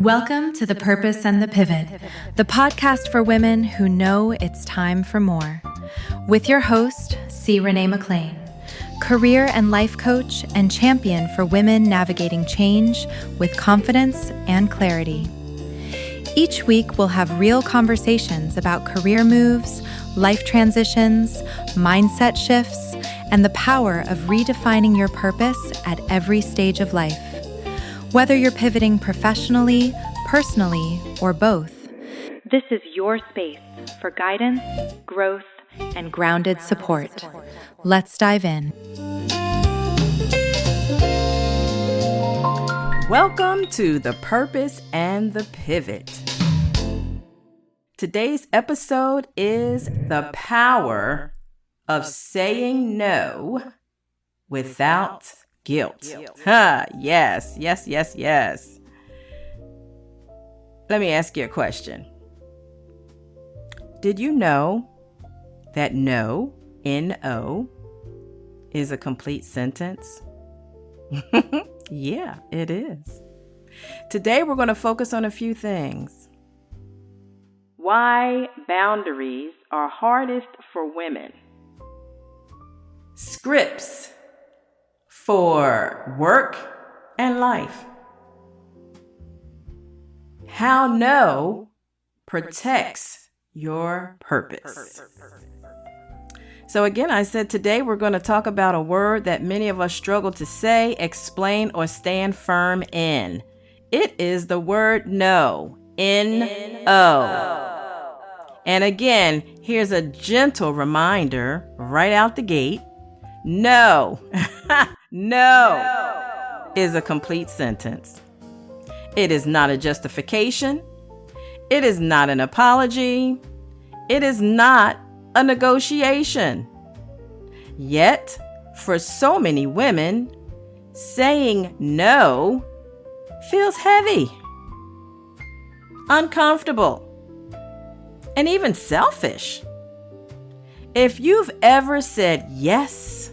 Welcome to The Purpose and the Pivot, the podcast for women who know it's time for more. With your host, C. Renee McLain, career and life coach and champion for women navigating change with confidence and clarity. Each week, we'll have real conversations about career moves, life transitions, mindset shifts, and the power of redefining your purpose at every stage of life. Whether you're pivoting professionally, personally, or both, this is your space for guidance, growth, and grounded support. Let's dive in. Welcome to The Purpose and the Pivot. Today's episode is the power of saying no without guilt. Yes. Let me ask you a question. Did you know that no, N-O, is a complete sentence? Yeah, it is. Today we're going to focus on a few things. Why boundaries are hardest for women. Scripts for work and life. How no protects your purpose. So again, I said today we're going to talk about a word that many of us struggle to say, explain, or stand firm in. It is the word no. N-O. And again, here's a gentle reminder right out the gate. No. No is a complete sentence. It is not a justification. It is not an apology. It is not a negotiation. Yet, for so many women, saying no feels heavy, uncomfortable, and even selfish. If you've ever said yes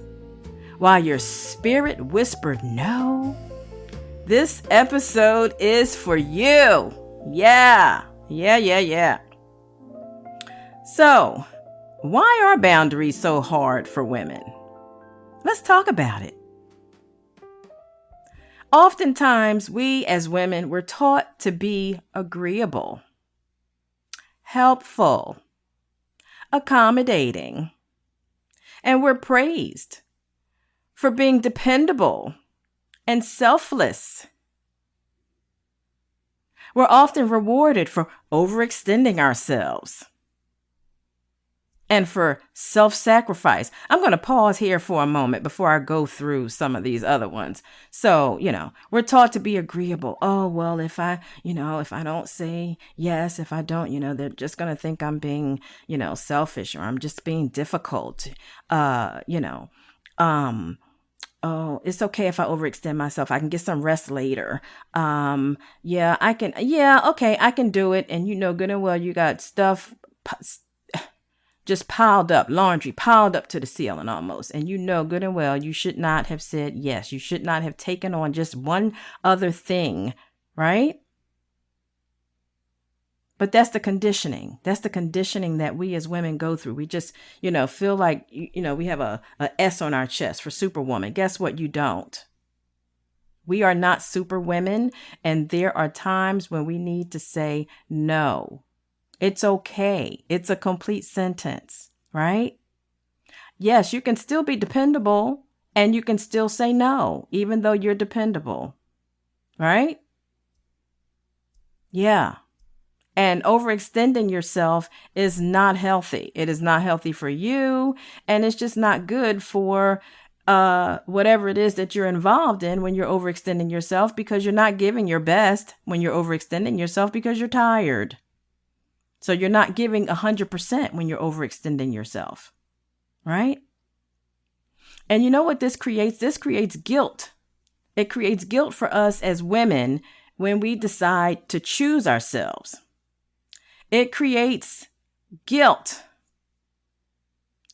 while your spirit whispered no, this episode is for you. Yeah. So, why are boundaries so hard for women? Let's talk about it. Oftentimes, we as women, we're taught to be agreeable, helpful, accommodating, and we're praised for being dependable and selfless. We're often rewarded for overextending ourselves and for self-sacrifice. I'm going to pause here for a moment before I go through some of these other ones. So, we're taught to be agreeable. Oh, well, if I don't say yes, if I don't, they're just going to think I'm being, selfish, or I'm just being difficult. Oh, it's okay if I overextend myself. I can get some rest later. I can do it. And good and well, you got stuff just piled up, laundry piled up to the ceiling almost. And good and well, you should not have said yes. You should not have taken on just one other thing, right? But that's the conditioning. That's the conditioning that we as women go through. We just, feel like, we have a S on our chest for superwoman. Guess what? You don't. We are not super women. And there are times when we need to say no. It's okay. It's a complete sentence, right? Yes, you can still be dependable and you can still say no, even though you're dependable, right? Yeah. And overextending yourself is not healthy. It is not healthy for you. And it's just not good for whatever it is that you're involved in when you're overextending yourself, because you're not giving your best when you're overextending yourself because you're tired. So you're not giving 100% when you're overextending yourself, right? And you know what this creates? This creates guilt. It creates guilt for us as women when we decide to choose ourselves. It creates guilt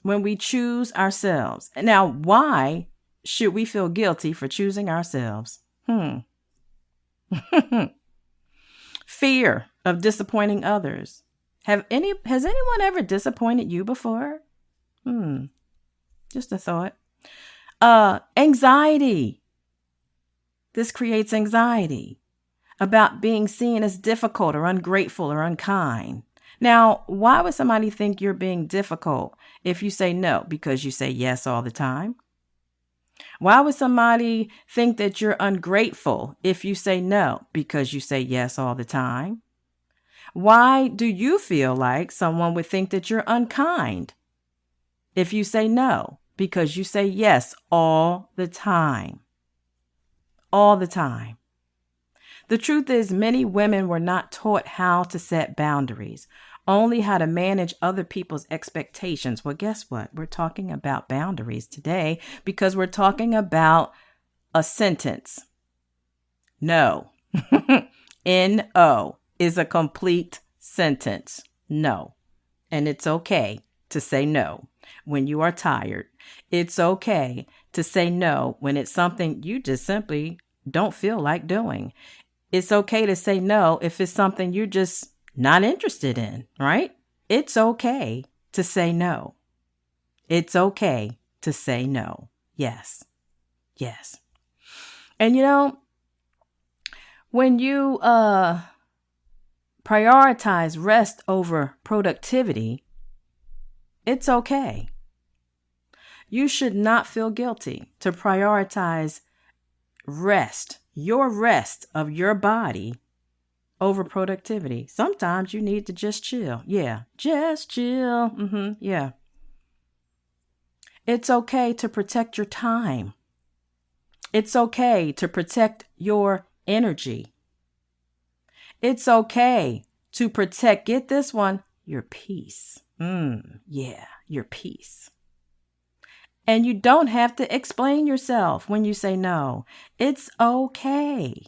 when we choose ourselves. Now, why should we feel guilty for choosing ourselves? Fear of disappointing others. Has anyone ever disappointed you before? Just a thought. Anxiety. This creates anxiety about being seen as difficult or ungrateful or unkind. Now, why would somebody think you're being difficult if you say no? Because you say yes all the time? Why would somebody think that you're ungrateful if you say no? Because you say yes all the time? Why do you feel like someone would think that you're unkind if you say no? Because you say yes all the time. All the time. The truth is, many women were not taught how to set boundaries, only how to manage other people's expectations. Well, guess what? We're talking about boundaries today because we're talking about a sentence. No. N-O is a complete sentence. No. And it's okay to say no when you are tired. It's okay to say no when it's something you just simply don't feel like doing. It's okay to say no if it's something you're just not interested in, right? It's okay to say no. It's okay to say no. Yes. Yes. And when you prioritize rest over productivity, it's okay. You should not feel guilty to prioritize rest, your rest of your body over productivity. Sometimes you need to just chill. Yeah, just chill. Yeah. It's okay to protect your time. It's okay to protect your energy. It's okay to protect, get this one, your peace. Yeah, your peace. And you don't have to explain yourself when you say no. It's okay.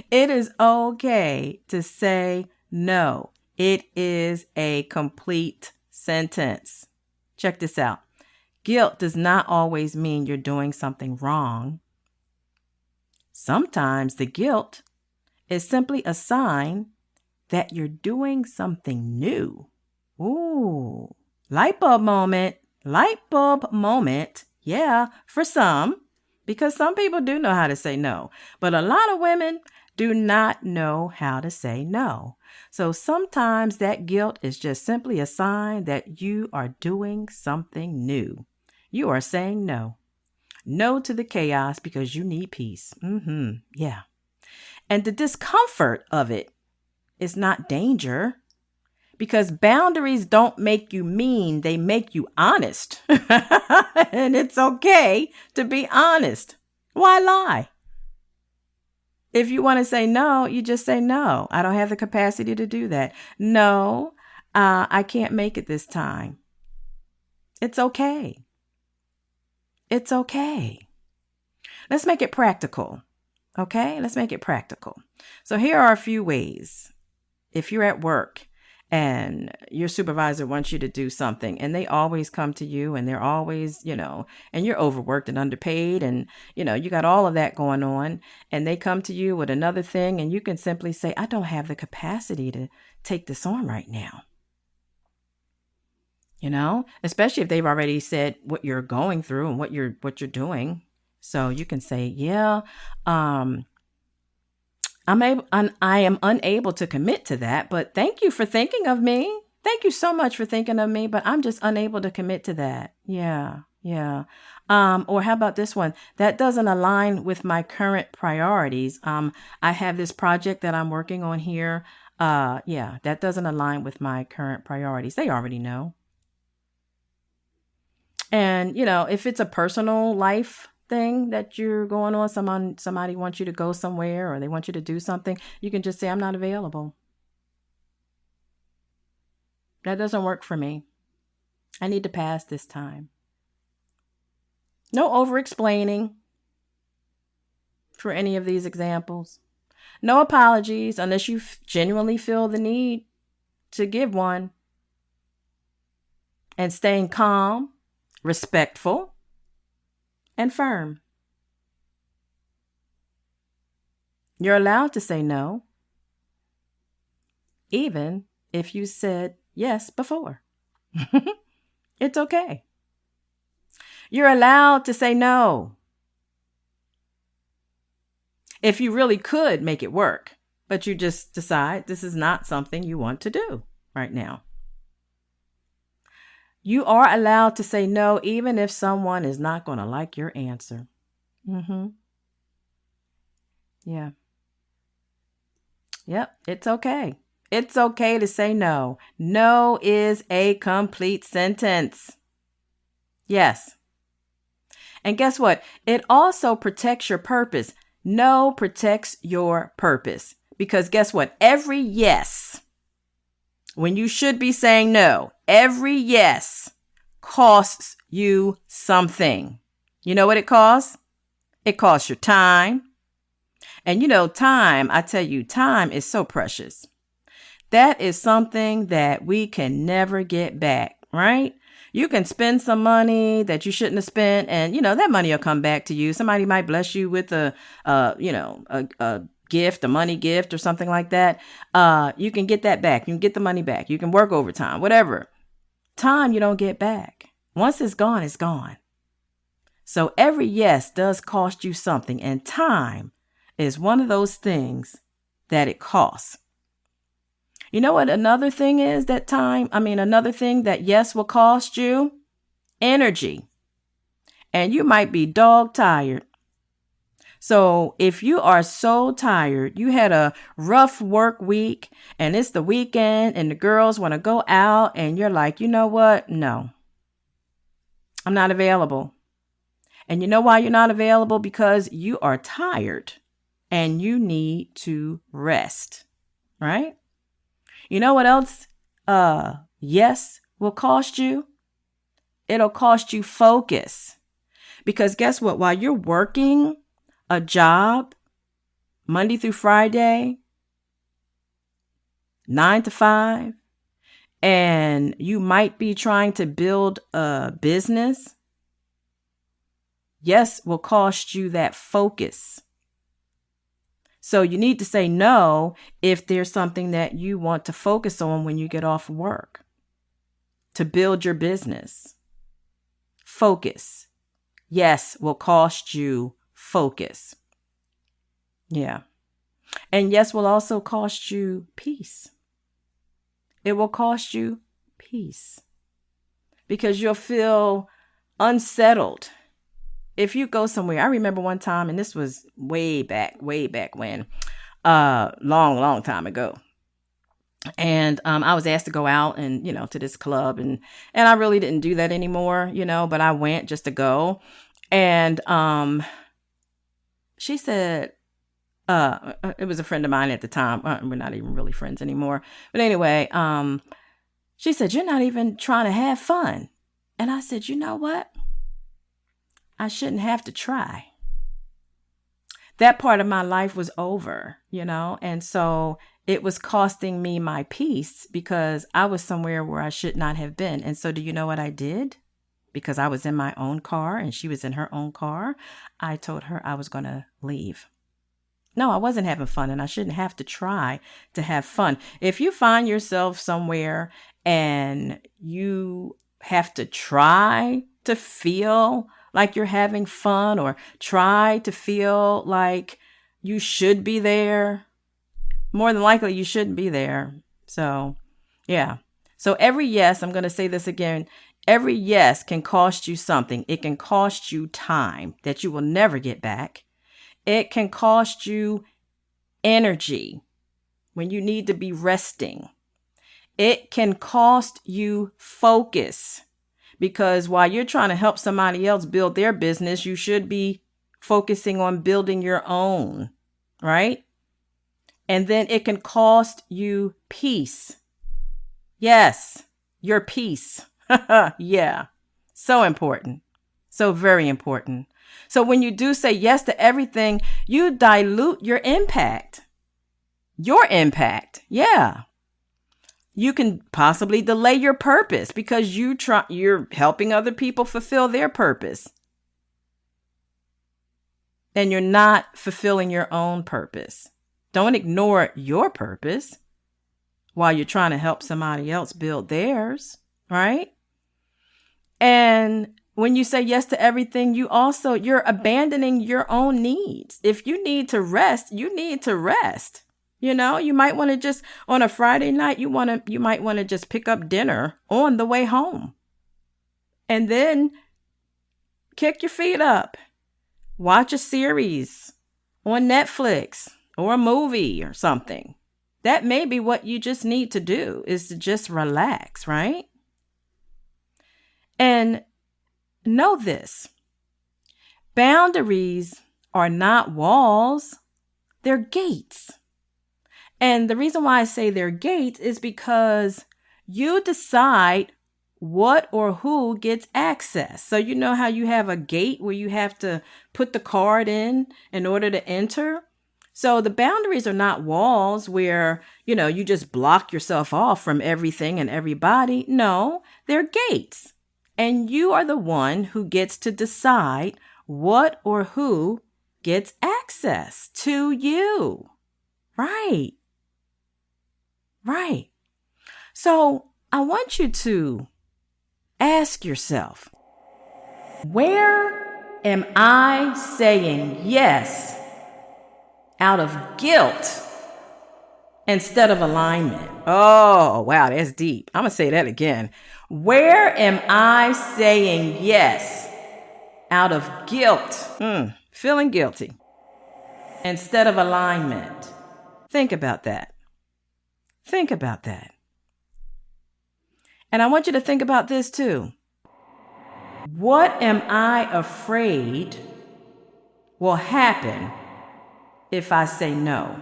It is okay to say no. It is a complete sentence. Check this out. Guilt does not always mean you're doing something wrong. Sometimes the guilt is simply a sign that you're doing something new. Ooh, light bulb moment. Light bulb moment. Yeah, for some, because some people do know how to say no, but a lot of women do not know how to say no. So sometimes that guilt is just simply a sign that you are doing something new. You are saying no. No to the chaos because you need peace. Yeah. And the discomfort of it is not danger. Because boundaries don't make you mean, they make you honest. And it's okay to be honest. Why lie? If you want to say no, you just say no. I don't have the capacity to do that. No, I can't make it this time. It's okay. It's okay. Let's make it practical. Okay? Let's make it practical. So here are a few ways. If you're at work and your supervisor wants you to do something and they always come to you and they're always, and you're overworked and underpaid and, you got all of that going on and they come to you with another thing and you can simply say, I don't have the capacity to take this on right now. Especially if they've already said what you're going through and what you're doing. So you can say, yeah, I am unable to commit to that, but thank you for thinking of me. Thank you so much for thinking of me, but I'm just unable to commit to that. Yeah. Or how about this one? That doesn't align with my current priorities. I have this project that I'm working on here. That doesn't align with my current priorities. They already know. And, if it's a personal life thing that you're going on, somebody wants you to go somewhere or they want you to do something, you can just say, I'm not available. That doesn't work for me. I need to pass this time. No over-explaining for any of these examples. No apologies unless you genuinely feel the need to give one. And staying calm, respectful, and firm. You're allowed to say no. even if you said yes before. It's okay. You're allowed to say no if you really could make it work, but you just decide this is not something you want to do right now. You are allowed to say no, even if someone is not going to like your answer. Yeah. Yep. It's okay. It's okay to say no. No is a complete sentence. Yes. And guess what? It also protects your purpose. No protects your purpose. Because guess what? Every yes, when you should be saying no, every yes costs you something. You know what it costs? It costs your time. And time, I tell you, time is so precious. That is something that we can never get back, right? You can spend some money that you shouldn't have spent, and that money will come back to you. Somebody might bless you with a gift, a money gift or something like that. You can get that back. You can get the money back. You can work overtime, whatever. Time you don't get back. Once it's gone, it's gone. So every yes does cost you something, and time is one of those things that it costs. You know what another thing is another thing that yes will cost you? Energy. And you might be dog tired. So if you are so tired, you had a rough work week and it's the weekend and the girls want to go out and you're like, you know what? No, I'm not available. And you know why you're not available? Because you are tired and you need to rest, right? You know what else? Yes will cost you? It'll cost you focus. Because guess what? While you're working a job, Monday through Friday, 9 to 5, and you might be trying to build a business, yes will cost you that focus. So you need to say no if there's something that you want to focus on when you get off work to build your business. Focus. Yes will cost you focus. Yeah. And yes will also cost you peace. It will cost you peace because you'll feel unsettled. If you go somewhere, I remember one time, and this was way back when, long time ago. And I was asked to go out and, to this club, and I really didn't do that anymore, but I went just to go. And she said, it was a friend of mine at the time. We're not even really friends anymore. But anyway, she said, you're not even trying to have fun. And I said, you know what? I shouldn't have to try. That part of my life was over, and so it was costing me my peace because I was somewhere where I should not have been. And so do you know what I did? Because I was in my own car and she was in her own car. I told her I was going to leave. No, I wasn't having fun and I shouldn't have to try to have fun. If you find yourself somewhere and you have to try to feel like you're having fun or try to feel like you should be there, more than likely you shouldn't be there. So, yeah. So every yes, I'm going to say this again, every yes can cost you something. It can cost you time that you will never get back. It can cost you energy when you need to be resting. It can cost you focus. Because while you're trying to help somebody else build their business, you should be focusing on building your own, right? And then it can cost you peace. Yes, your peace. Yeah, so important. So very important. So when you do say yes to everything, you dilute your impact. Your impact, yeah. You can possibly delay your purpose because you're helping other people fulfill their purpose. And you're not fulfilling your own purpose. Don't ignore your purpose. while you're trying to help somebody else build theirs, right? And when you say yes to everything, you're abandoning your own needs. If you need to rest, you need to rest. You know, you might want to just on a Friday night, you might want to just pick up dinner on the way home. And then kick your feet up. Watch a series on Netflix or a movie or something. That may be what you just need to do, is to just relax, right? And know this. Boundaries are not walls. They're gates. And the reason why I say they're gates is because you decide what or who gets access. So you know how you have a gate where you have to put the card in order to enter? So the boundaries are not walls where, you just block yourself off from everything and everybody. No, they're gates. And you are the one who gets to decide what or who gets access to you. Right. Right. So I want you to ask yourself, where am I saying yes out of guilt instead of alignment? Oh, wow, that's deep. I'm going to say that again. Where am I saying yes out of guilt, feeling guilty, instead of alignment? Think about that. Think about that. And I want you to think about this too. What am I afraid will happen if I say no?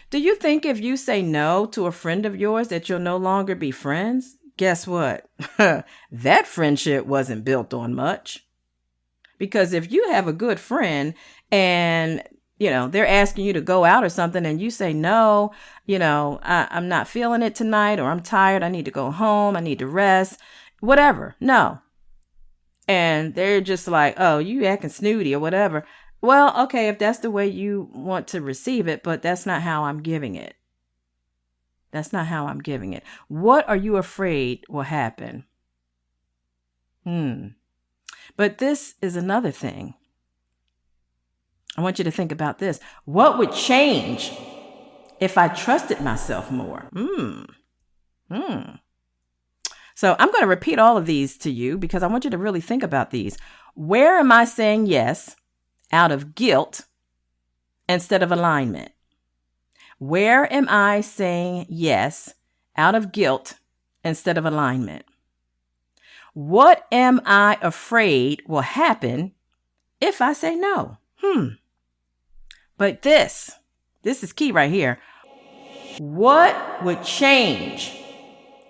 Do you think if you say no to a friend of yours that you'll no longer be friends? Guess what? That friendship wasn't built on much. Because if you have a good friend and they're asking you to go out or something and you say, no, I'm not feeling it tonight, or I'm tired. I need to go home. I need to rest, whatever. No. And they're just like, oh, you acting snooty or whatever. Well, okay, if that's the way you want to receive it, but that's not how I'm giving it. That's not how I'm giving it. What are you afraid will happen? But this is another thing. I want you to think about this. What would change if I trusted myself more? So I'm going to repeat all of these to you because I want you to really think about these. Where am I saying yes out of guilt instead of alignment? Where am I saying yes out of guilt instead of alignment? What am I afraid will happen if I say no? But this is key right here. What would change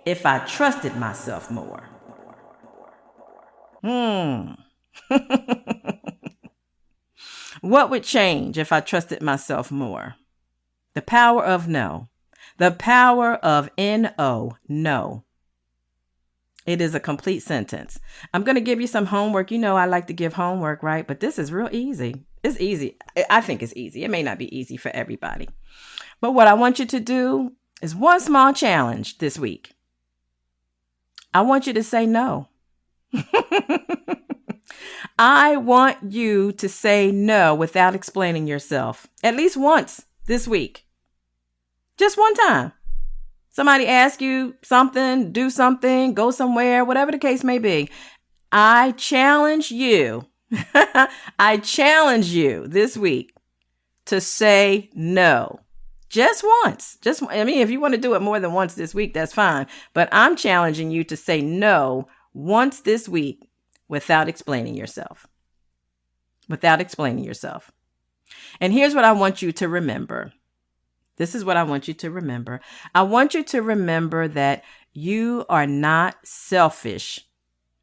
if I trusted myself more? What would change if I trusted myself more? The power of no. The power of N-O, no. It is a complete sentence. I'm going to give you some homework. I like to give homework, right? But this is real easy. It's easy. I think it's easy. It may not be easy for everybody. But what I want you to do is one small challenge this week. I want you to say no. I want you to say no without explaining yourself. At least once this week. Just one time. Somebody asks you something, do something, go somewhere, whatever the case may be. I challenge you. I challenge you this week to say no. Just once. If you want to do it more than once this week, that's fine. But I'm challenging you to say no once this week without explaining yourself. Without explaining yourself. And here's what I want you to remember. This is what I want you to remember. I want you to remember that you are not selfish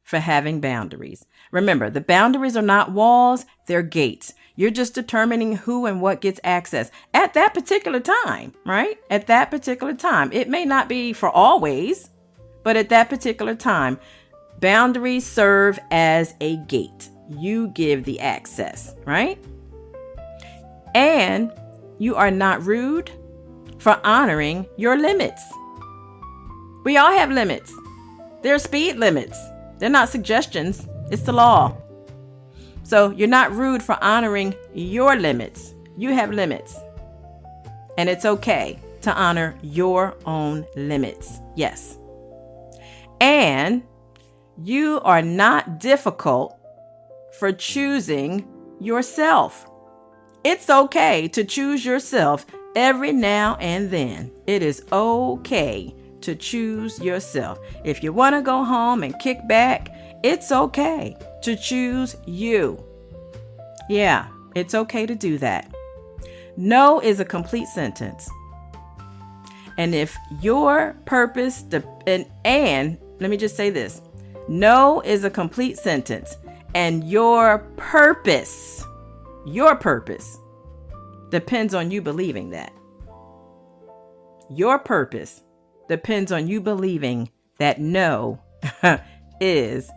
for having boundaries. Remember, the boundaries are not walls, they're gates. You're just determining who and what gets access at that particular time, right? At that particular time. It may not be for always, but at that particular time, boundaries serve as a gate. You give the access, right? And you are not rude for honoring your limits. We all have limits. They're speed limits. They're not suggestions. It's the law. So you're not rude for honoring your limits. You have limits. And it's okay to honor your own limits. Yes. And you are not difficult for choosing yourself. It's okay to choose yourself every now and then. It is okay to choose yourself. If you want to go home and kick back, it's okay to choose you. Yeah, it's okay to do that. No is a complete sentence. And if your purpose, and let me just say this, no is a complete sentence, and your purpose depends on you believing that. Your purpose depends on you believing that no is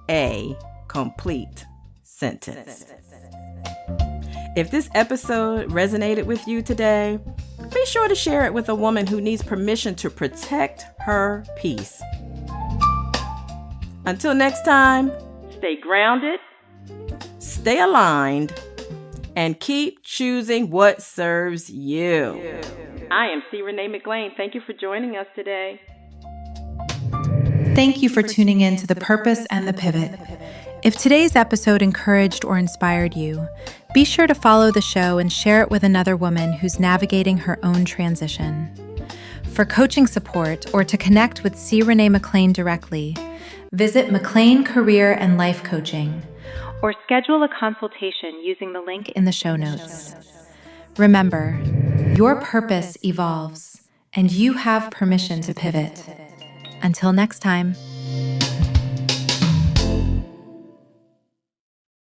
a complete sentence. If this episode resonated with you today, be sure to share it with a woman who needs permission to protect her peace. Until next time, stay grounded, stay aligned, and keep choosing what serves you. I am C. Renee McLain. Thank you for joining us today. Thank you for tuning in to The Purpose and the Pivot. If today's episode encouraged or inspired you, be sure to follow the show and share it with another woman who's navigating her own transition. For coaching support or to connect with C. Renee McLain directly, visit McLain Career and Life Coaching or schedule a consultation using the link in the show notes. Remember, your purpose evolves and you have permission to pivot. Until next time.